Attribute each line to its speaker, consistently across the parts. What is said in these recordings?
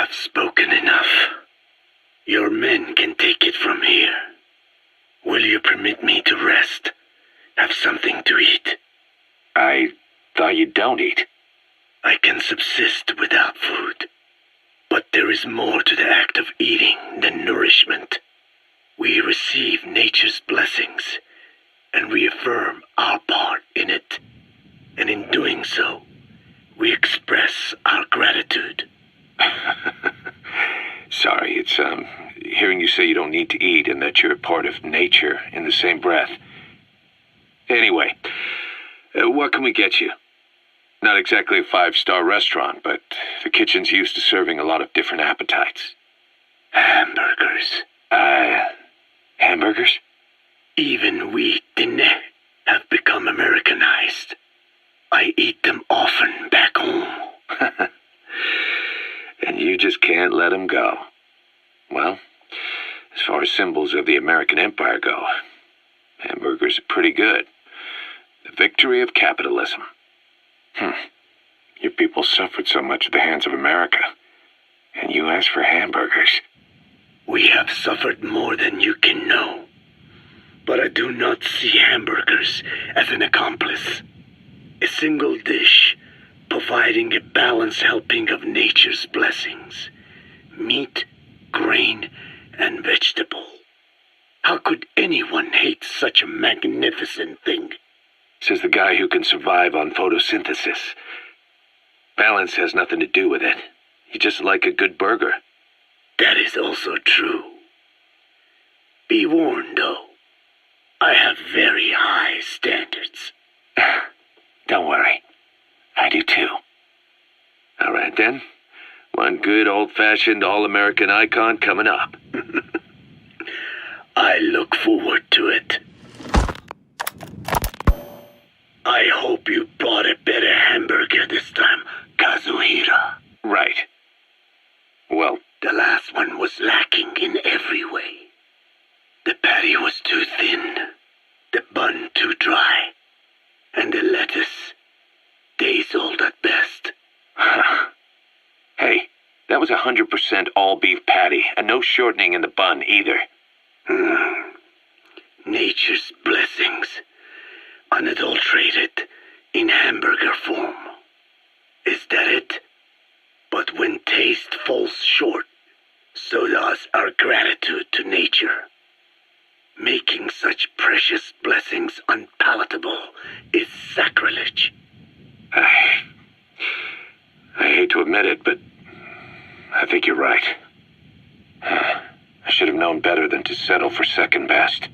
Speaker 1: have spoken enough. Your men can take it from here. Will you permit me to rest? Have something to eat?
Speaker 2: I thought you don't eat.
Speaker 1: I can subsist without food. But there is more to the act of eating than nourishment. We receive nature's blessings and reaffirm our part in it. And in doing so, we express our gratitude.
Speaker 2: Sorry, it's, hearing you say you don't need to eat and that you're a part of nature in the same breath. Anyway, what can we get you? Not exactly a 5-star restaurant, but the kitchen's used to serving a lot of different appetites.
Speaker 1: Hamburgers.
Speaker 2: Hamburgers?
Speaker 1: Even we Diné have become Americanized. I eat them often back home.
Speaker 2: And you just can't let them go. Well, as far as symbols of the American Empire go, hamburgers are pretty good. The victory of capitalism. Your people suffered so much at the hands of America, and you ask for hamburgers.
Speaker 1: We have suffered more than you can know. But I do not see hamburgers as an accomplice. A single dish, providing a balanced helping of nature's blessings. Meat, grain, and vegetable. How could anyone hate such a magnificent thing?
Speaker 2: Says the guy who can survive on photosynthesis. Balance has nothing to do with it. You just like a good burger.
Speaker 1: That is also true. Be warned, though. I have very high standards.
Speaker 2: Don't worry. I do too. All right, then. One good old-fashioned all-American icon coming up.
Speaker 1: I look forward to it. I hope you brought a better hamburger this time, Kazuhira.
Speaker 2: Right. Well,
Speaker 1: the last one was lacking in every way. The patty was too thin, the bun too dry, and the lettuce days old at best.
Speaker 2: Hey, that was 100% all-beef patty, and no shortening in the bun either.
Speaker 1: Nature's blessings, unadulterated, in hamburger form. Is that it? But when taste falls short, so does our gratitude to nature. Making such precious blessings unpalatable is sacrilege.
Speaker 2: I hate to admit it, but I think you're right. I should have known better than to settle for second best.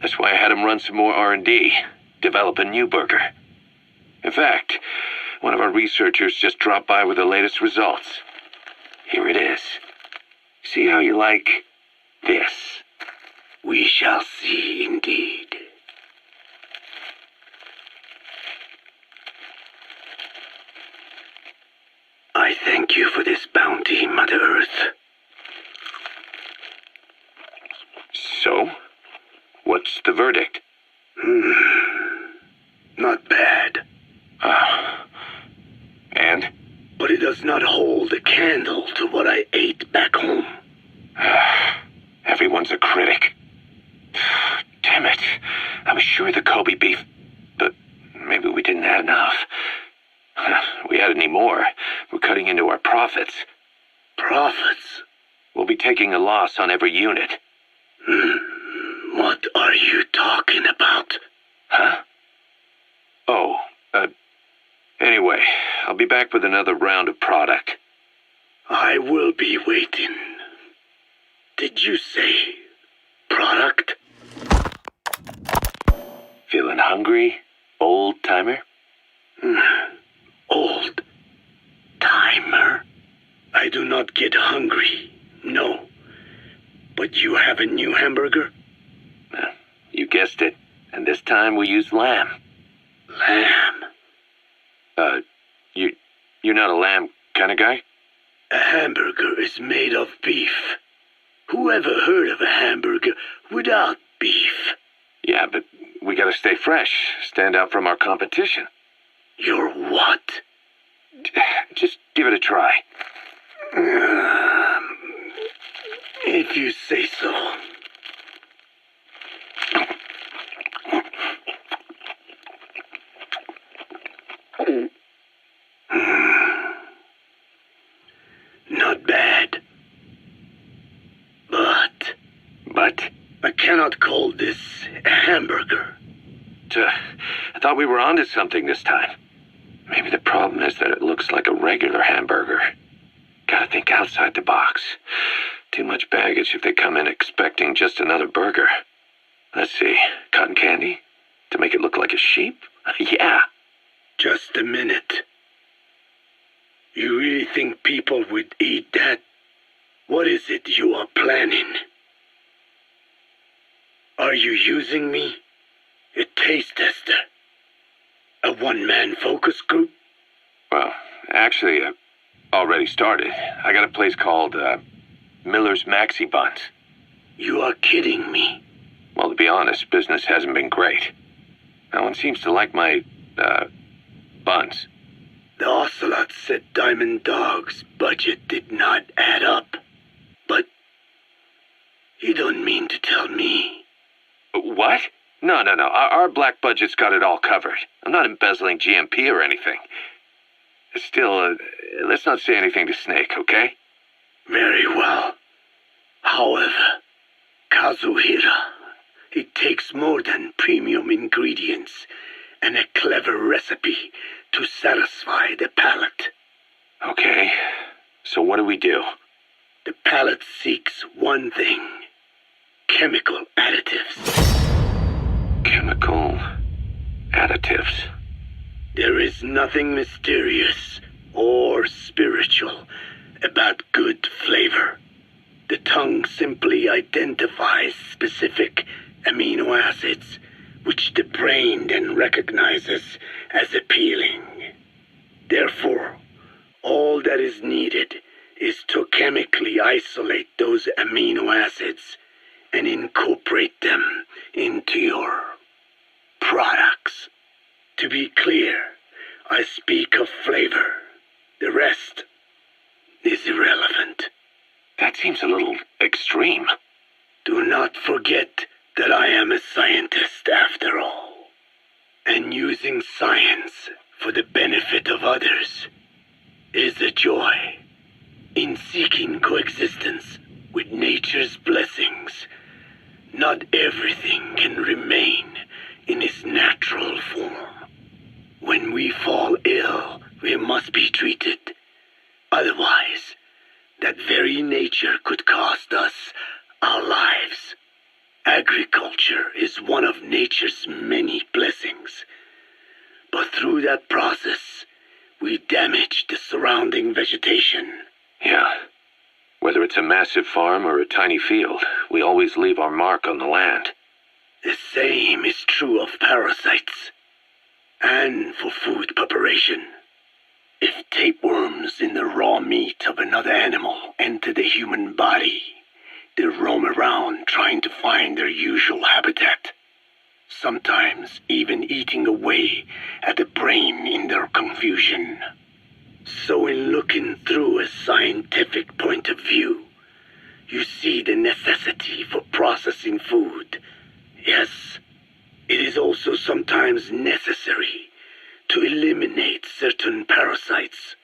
Speaker 2: That's why I had him run some more R&D, develop a new burger. In fact, one of our researchers just dropped by with the latest results. Here it is. See how you like this?
Speaker 1: We shall see indeed. I thank you for this bounty, Mother Earth.
Speaker 2: So, what's the verdict?
Speaker 1: Not bad.
Speaker 2: And?
Speaker 1: But it does not hold a candle to what I ate back home.
Speaker 2: Everyone's a critic. Damn it. I was sure the Kobe beef, but maybe we didn't add enough. If we add any more, we're cutting into our profits.
Speaker 1: Profits?
Speaker 2: We'll be taking a loss on every unit.
Speaker 1: What are you talking about?
Speaker 2: Huh? Oh, anyway, I'll be back with another round of product.
Speaker 1: I will be waiting. Did you say product?
Speaker 2: Feeling hungry, old-timer?
Speaker 1: Old timer? I do not get hungry, no. But you have a new hamburger?
Speaker 2: You guessed it. And this time we use lamb.
Speaker 1: Lamb?
Speaker 2: You're not a lamb kind of guy?
Speaker 1: A hamburger is made of beef. Who ever heard of a hamburger without beef?
Speaker 2: Yeah, but we gotta stay fresh, stand out from our competition.
Speaker 1: You're what?
Speaker 2: Just give it a try.
Speaker 1: If you say so. Not bad. But I cannot call this a hamburger.
Speaker 2: I thought we were onto something this time. Maybe the problem is that it looks like a regular hamburger. Gotta think outside the box. Too much baggage if they come in expecting just another burger. Let's see, cotton candy? To make it look like a sheep? Yeah.
Speaker 1: Just a minute. You really think people would eat that? What is it you are planning? Are you using me? A taste tester? A one-man focus group?
Speaker 2: Well, actually, I've already started. I got a place called, Miller's Maxi Buns.
Speaker 1: You are kidding me.
Speaker 2: Well, to be honest, business hasn't been great. No one seems to like my, buns.
Speaker 1: The Ocelot said Diamond Dog's budget did not add up. But you don't mean to tell me.
Speaker 2: What? No. Our black budget's got it all covered. I'm not embezzling GMP or anything. Still, let's not say anything to Snake, okay?
Speaker 1: Very well. However, Kazuhira, it takes more than premium ingredients and a clever recipe to satisfy the palate.
Speaker 2: Okay, so what do we do?
Speaker 1: The palate seeks one thing: chemical additives.
Speaker 2: Chemical additives.
Speaker 1: There is nothing mysterious or spiritual about good flavor. The tongue simply identifies specific amino acids, which the brain then recognizes as appealing. Therefore, all that is needed is to chemically isolate those amino acids and incorporate them into your products. To be clear, I speak of flavor. The rest is irrelevant.
Speaker 2: That seems a little extreme.
Speaker 1: Do not forget that I am a scientist after all. And using science for the benefit of others is a joy. In seeking coexistence with nature's blessings, not everything can remain in its natural form. When we fall ill, we must be treated. Otherwise, that very nature could cost us our lives. Agriculture is one of nature's many blessings. But through that process, we damage the surrounding vegetation.
Speaker 2: Yeah. Whether it's a massive farm or a tiny field, we always leave our mark on the land.
Speaker 1: The same is true of parasites. And for food preparation. If tapeworms in the raw meat of another animal enter the human body, they roam around trying to find their usual habitat, sometimes even eating away at the brain in their confusion. So in looking through a scientific point of view, you see the necessity for processing food. Yes, it is also sometimes necessary to eliminate certain parasites,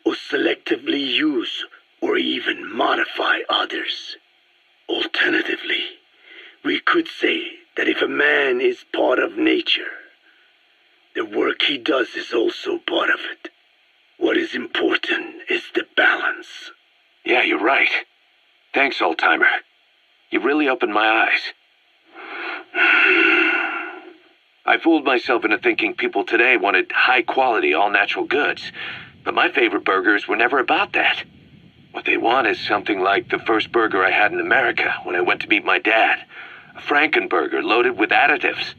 Speaker 1: or selectively use or even modify others. Alternatively, we could say that if a man is part of nature, the work he does is also part of it. What is important is the balance.
Speaker 2: Yeah, you're right. Thanks, old-timer. You really opened my eyes. I fooled myself into thinking people today wanted high-quality, all-natural goods. But my favorite burgers were never about that. What they want is something like the first burger I had in America when I went to meet my dad. A Frankenburger loaded with additives.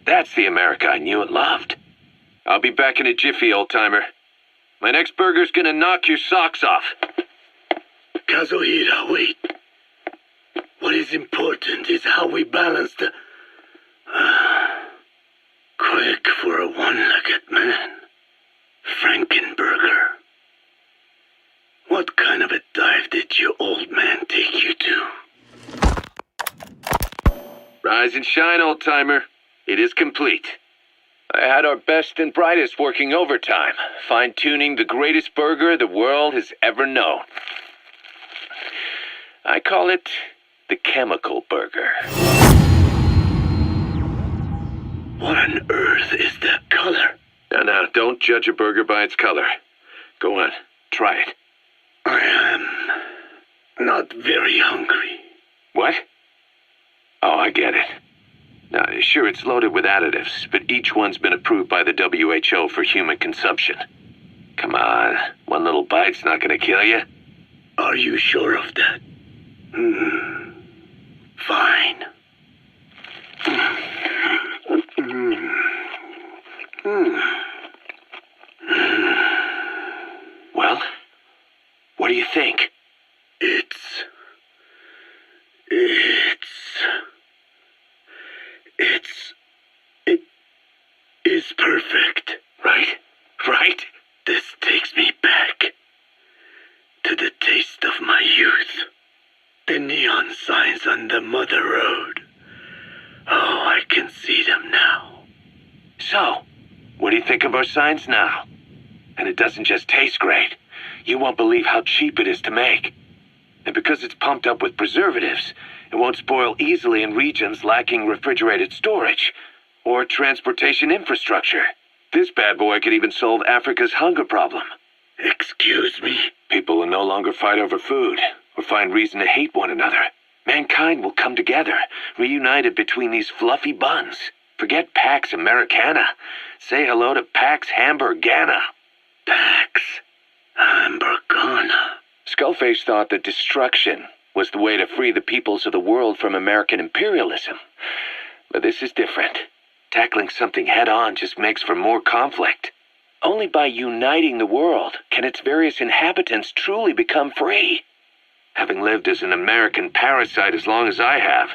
Speaker 2: That's the America I knew and loved. I'll be back in a jiffy, old-timer. My next burger's gonna knock your socks off.
Speaker 1: Kazuhira, wait. What is important is how we balance the... quick for a one-legged man. Frankenburger. What kind of
Speaker 2: Rise and shine, old-timer. It is complete. I had our best and brightest working overtime, fine-tuning the greatest burger the world has ever known. I call it the chemical burger.
Speaker 1: What on earth is that color?
Speaker 2: Now, don't judge a burger by its color. Go on, try it.
Speaker 1: I am not very hungry.
Speaker 2: What? Oh, I get it. Now, sure, it's loaded with additives, but each one's been approved by the WHO for human consumption. Come on, one little bite's not gonna kill you.
Speaker 1: Are you sure of that? Fine.
Speaker 2: Well, what do you think?
Speaker 1: It is perfect.
Speaker 2: Right? Right?
Speaker 1: This takes me back to the taste of my youth. The neon signs on the Mother Road. Oh, I can see them now.
Speaker 2: So, what do you think of our signs now? And it doesn't just taste great. You won't believe how cheap it is to make. And because it's pumped up with preservatives, it won't spoil easily in regions lacking refrigerated storage or transportation infrastructure. This bad boy could even solve Africa's hunger problem.
Speaker 1: Excuse me?
Speaker 2: People will no longer fight over food or find reason to hate one another. Mankind will come together, reunited between these fluffy buns. Forget Pax Americana. Say hello to Pax Hamburgana.
Speaker 1: Pax Hamburgana.
Speaker 2: Skullface thought that destruction was the way to free the peoples of the world from American imperialism. But this is different. Tackling something head-on just makes for more conflict. Only by uniting the world can its various inhabitants truly become free. Having lived as an American parasite as long as I have,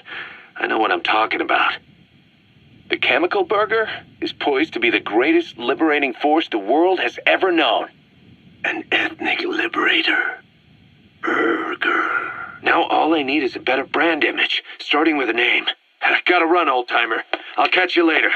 Speaker 2: I know what I'm talking about. The chemical burger is poised to be the greatest liberating force the world has ever known.
Speaker 1: An ethnic liberator. Burger.
Speaker 2: Now all I need is a better brand image, starting with a name. Gotta run, old-timer. I'll catch you later.